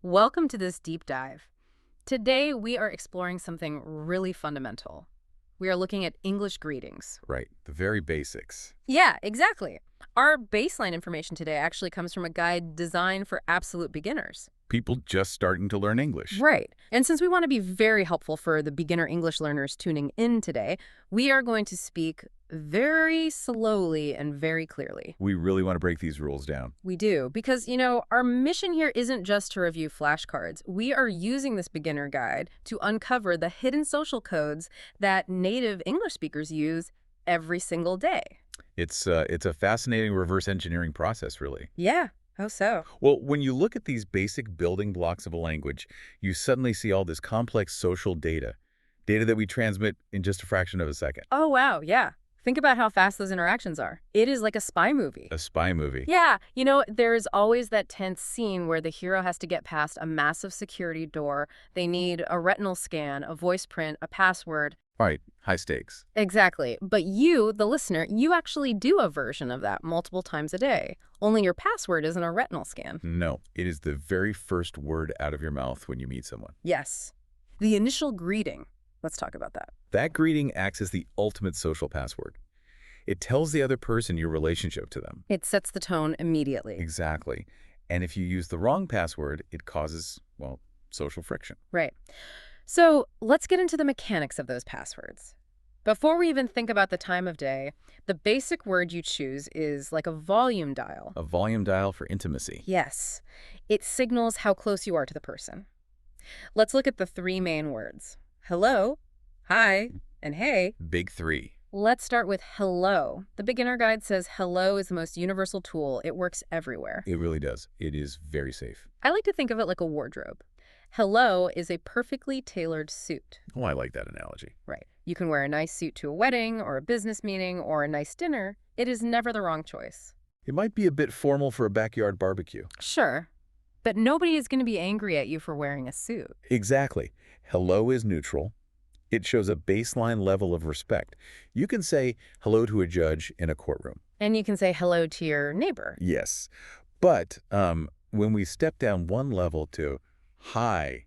Welcome to this deep dive. Today, we are exploring something really fundamental. We are looking at English greetings. Right, the very basics. Yeah, exactly. Our baseline information today actually comes from a guide designed for absolute beginners. People just starting to learn English. Right. And since we want to be very helpful for the beginner English learners tuning in today, we are going to speak very slowly and very clearly. We really want to break these rules down. We do, because, our mission here isn't just to review flashcards. We are using this beginner guide to uncover the hidden social codes that native English speakers use every single day. It's a fascinating reverse engineering process, really. Yeah, how so? Well, when you look at these basic building blocks of a language, you suddenly see all this complex social data that we transmit in just a fraction of a second. Oh, wow, yeah. Think about how fast those interactions are. It is like a spy movie. A spy movie. Yeah, there's always that tense scene where the hero has to get past a massive security door. They need a retinal scan, a voice print, a password. Right, high stakes. Exactly. But you, the listener, you actually do a version of that multiple times a day. Only your password isn't a retinal scan. No, it is the very first word out of your mouth when you meet someone. Yes. The initial greeting. Let's talk about that. That greeting acts as the ultimate social password. It tells the other person your relationship to them. It sets the tone immediately. Exactly. And if you use the wrong password, it causes, well, social friction. Right. So let's get into the mechanics of those passwords. Before we even think about the time of day, the basic word you choose is like a volume dial. A volume dial for intimacy. Yes. It signals how close you are to the person. Let's look at the three main words. Hello, hi, and hey. Big three. Let's start with hello. The beginner guide says hello is the most universal tool. It works everywhere. It really does. It is very safe. I like to think of it like a wardrobe. Hello is a perfectly tailored suit. Oh, I like that analogy. Right. You can wear a nice suit to a wedding or a business meeting or a nice dinner. It is never the wrong choice. It might be a bit formal for a backyard barbecue. Sure. But nobody is going to be angry at you for wearing a suit. Exactly. Hello is neutral. It shows a baseline level of respect. You can say hello to a judge in a courtroom. And you can say hello to your neighbor. Yes. But when we step down one level to hi,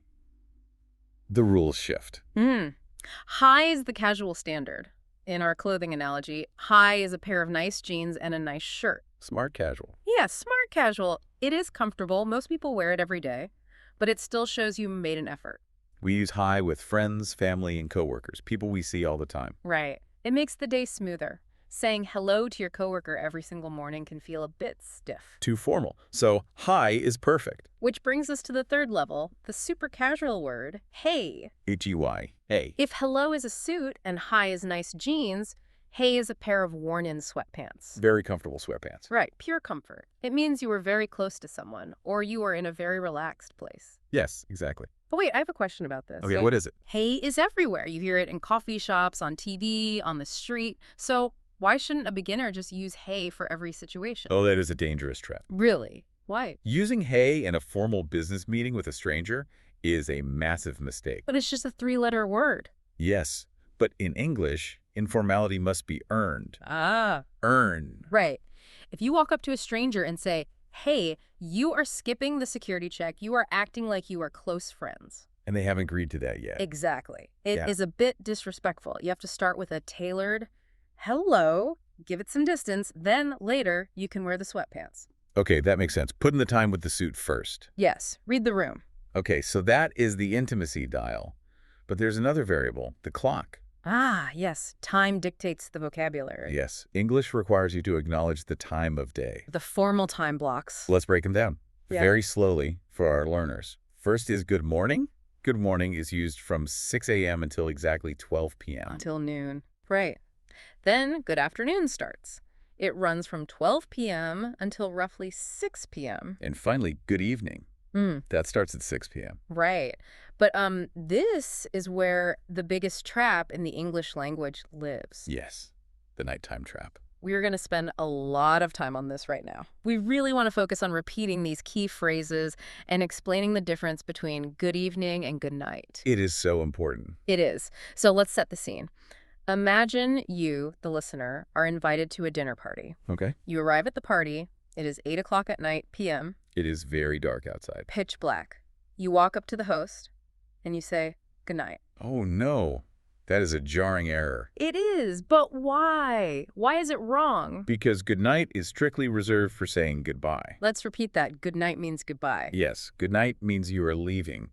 the rules shift. Hi is the casual standard. In our clothing analogy, hi is a pair of nice jeans and a nice shirt. Smart casual. Yeah, smart casual. It is comfortable. Most people wear it every day, but it still shows you made an effort. We use hi with friends, family, and coworkers, people we see all the time. Right. It makes the day smoother. Saying hello to your coworker every single morning can feel a bit stiff. Too formal. So hi is perfect. Which brings us to the third level, the super casual word, hey. H-E-Y, hey. If hello is a suit and hi is nice jeans, hey is a pair of worn-in sweatpants. Very comfortable sweatpants. Right, pure comfort. It means you are very close to someone, or you are in a very relaxed place. Yes, exactly. Oh, wait, I have a question about this. Okay, what is it? Hey is everywhere. You hear it in coffee shops, on TV, on the street. So why shouldn't a beginner just use hey for every situation? Oh, that is a dangerous trap. Really? Why? Using hey in a formal business meeting with a stranger is a massive mistake. But it's just a three-letter word. Yes, but in English, informality must be earned. Ah. Earn. Right. If you walk up to a stranger and say, hey, you are skipping the security check. You are acting like you are close friends. And they haven't agreed to that yet. Exactly. It is a bit disrespectful. You have to start with a tailored hello, give it some distance, then later you can wear the sweatpants. Okay, that makes sense. Put in the time with the suit first. Yes, read the room. Okay, so that is the intimacy dial. But there's another variable, the clock. Ah, yes. Time dictates the vocabulary. Yes, English requires you to acknowledge the time of day. The formal time blocks. Let's break them down very slowly for our learners. First is good morning. Good morning is used from 6 a.m. until exactly 12 p.m. Until noon. Right. Then good afternoon starts. It runs from 12 p.m. until roughly 6 p.m. And finally, good evening. That starts at 6 p.m. Right. But this is where the biggest trap in the English language lives. Yes, the nighttime trap. We're going to spend a lot of time on this right now. We really want to focus on repeating these key phrases and explaining the difference between good evening and good night. It is so important. It is. So let's set the scene. Imagine you, the listener, are invited to a dinner party. Okay. You arrive at the party. It is 8 o'clock at night, p.m. It is very dark outside. Pitch black. You walk up to the host, and you say, good night. Oh, no. That is a jarring error. It is, but why? Why is it wrong? Because good night is strictly reserved for saying goodbye. Let's repeat that. Good night means goodbye. Yes, good night means you are leaving,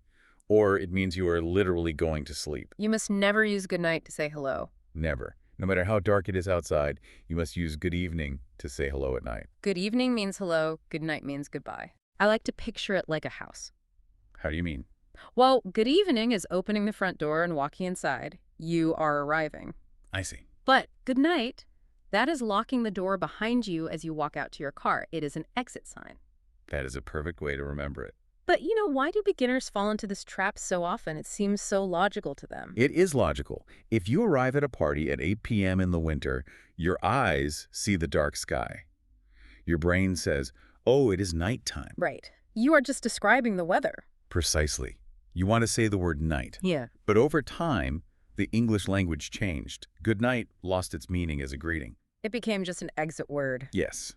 or it means you are literally going to sleep. You must never use good night to say hello. Never. No matter how dark it is outside, you must use good evening to say hello at night. Good evening means hello. Good night means goodbye. I like to picture it like a house. How do you mean? Well, good evening is opening the front door and walking inside. You are arriving. I see. But good night, that is locking the door behind you as you walk out to your car. It is an exit sign. That is a perfect way to remember it. But, why do beginners fall into this trap so often? It seems so logical to them. It is logical. If you arrive at a party at 8 p.m. in the winter, your eyes see the dark sky. Your brain says, oh, it is nighttime. Right. You are just describing the weather. Precisely. You want to say the word night. Yeah. But over time, the English language changed. Good night lost its meaning as a greeting. It became just an exit word. Yes.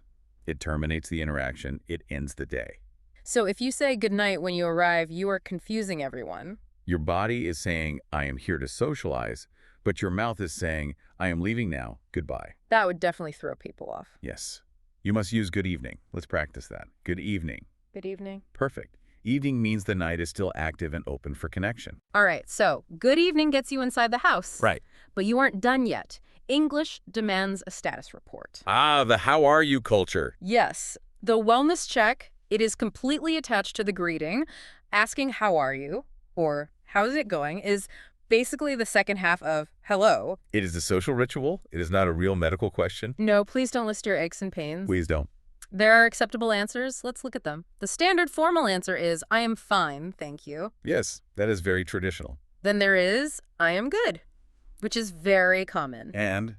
It terminates the interaction. It ends the day. So if you say good night when you arrive, you are confusing everyone. Your body is saying, I am here to socialize, but your mouth is saying, I am leaving now. Goodbye. That would definitely throw people off. Yes. You must use good evening. Let's practice that. Good evening. Good evening. Perfect. Evening means the night is still active and open for connection. All right, so good evening gets you inside the house. Right. But you aren't done yet. English demands a status report. Ah, the how are you culture. Yes. The wellness check, it is completely attached to the greeting. Asking how are you, or how's it going, is basically the second half of hello. It is a social ritual. It is not a real medical question. No, please don't list your aches and pains. Please don't. There are acceptable answers. Let's look at them. The standard formal answer is, I am fine, thank you. Yes, that is very traditional. Then there is, I am good, which is very common. And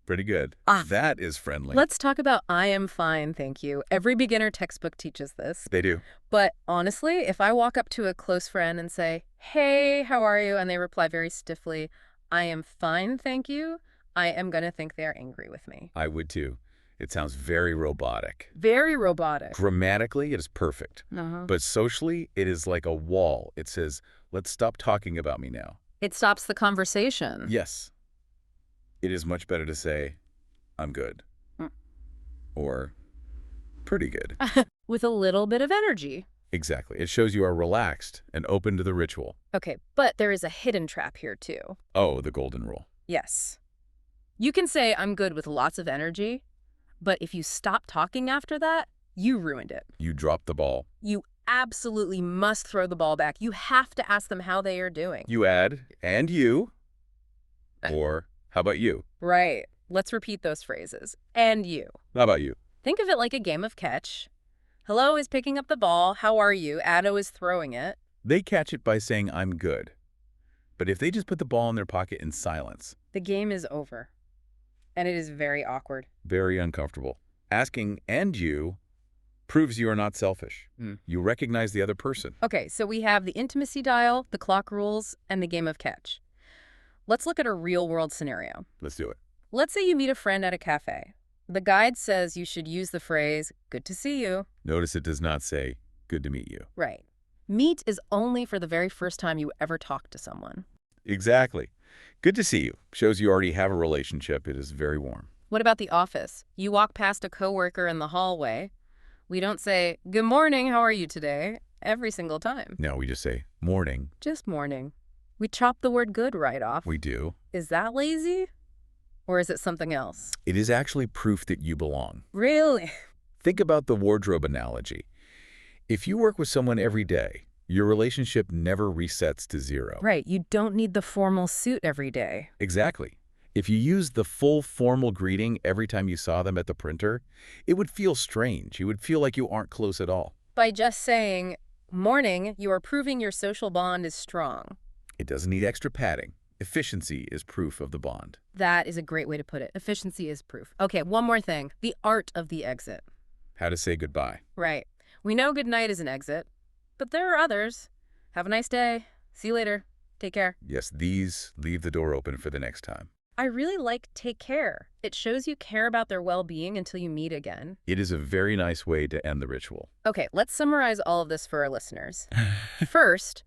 pretty good. That is friendly. Let's talk about I am fine, thank you. Every beginner textbook teaches this. They do. But honestly, if I walk up to a close friend and say, hey, how are you? And they reply very stiffly, I am fine, thank you, I am going to think they are angry with me. I would too. It sounds very robotic. Very robotic. Grammatically, it is perfect. But socially, it is like a wall. It says, let's stop talking about me now. It stops the conversation. Yes. It is much better to say, I'm good. Or pretty good. With a little bit of energy. Exactly. It shows you are relaxed and open to the ritual. Okay, but there is a hidden trap here too. Oh, the golden rule. Yes. You can say I'm good with lots of energy, but if you stop talking after that, you ruined it. You dropped the ball. You absolutely must throw the ball back. You have to ask them how they are doing. You add, and you, or how about you? Right. Let's repeat those phrases. And you. How about you? Think of it like a game of catch. Hello is picking up the ball. How are you? Addo is throwing it. They catch it by saying, I'm good. But if they just put the ball in their pocket in silence, the game is over. And it is very awkward. Very uncomfortable. Asking, and you, proves you are not selfish. You recognize the other person. Okay, so we have the intimacy dial, the clock rules, and the game of catch. Let's look at a real-world scenario. Let's do it. Let's say you meet a friend at a cafe. The guide says you should use the phrase, good to see you. Notice it does not say, good to meet you. Right. Meet is only for the very first time you ever talk to someone. Exactly. Good to see you. Shows you already have a relationship. It is very warm. What about the office? You walk past a coworker in the hallway. We don't say, good morning, how are you today? Every single time. No, we just say, morning. Just morning. We chop the word good right off. We do. Is that lazy? Or is it something else? It is actually proof that you belong. Really? Think about the wardrobe analogy. If you work with someone every day, your relationship never resets to zero. Right. You don't need the formal suit every day. Exactly. If you used the full formal greeting every time you saw them at the printer, it would feel strange. You would feel like you aren't close at all. By just saying, morning, you are proving your social bond is strong. It doesn't need extra padding. Efficiency is proof of the bond. That is a great way to put it. Efficiency is proof. Okay, one more thing. The art of the exit. How to say goodbye. Right. We know good night is an exit, but there are others. Have a nice day. See you later. Take care. Yes, these leave the door open for the next time. I really like take care. It shows you care about their well-being until you meet again. It is a very nice way to end the ritual. Okay, let's summarize all of this for our listeners. First,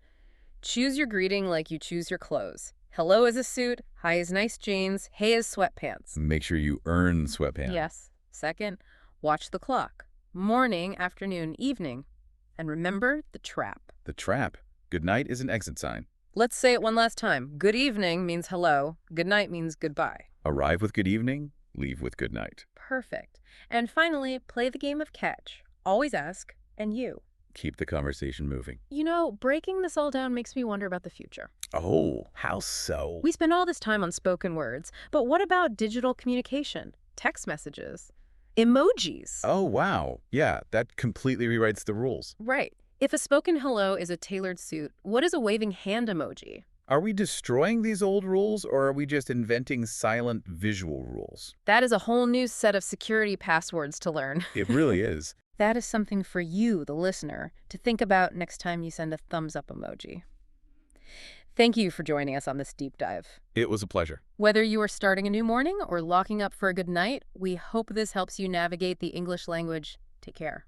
choose your greeting like you choose your clothes. Hello is a suit, hi is nice jeans, hey is sweatpants. Make sure you earn sweatpants. Yes. Second, watch the clock. Morning, afternoon, evening. And remember the trap. The trap. Good night is an exit sign. Let's say it one last time. Good evening means hello. Good night means goodbye. Arrive with good evening, leave with good night. Perfect. And finally, play the game of catch. Always ask, and you. Keep the conversation moving. You know, breaking this all down makes me wonder about the future. Oh, how so? We spend all this time on spoken words, but what about digital communication? Text messages? Emojis? Oh, wow. Yeah, that completely rewrites the rules. Right. If a spoken hello is a tailored suit, what is a waving hand emoji? Are we destroying these old rules, or are we just inventing silent visual rules? That is a whole new set of security passwords to learn. It really is. That is something for you, the listener, to think about next time you send a thumbs up emoji. Thank you for joining us on this deep dive. It was a pleasure. Whether you are starting a new morning or locking up for a good night, we hope this helps you navigate the English language. Take care.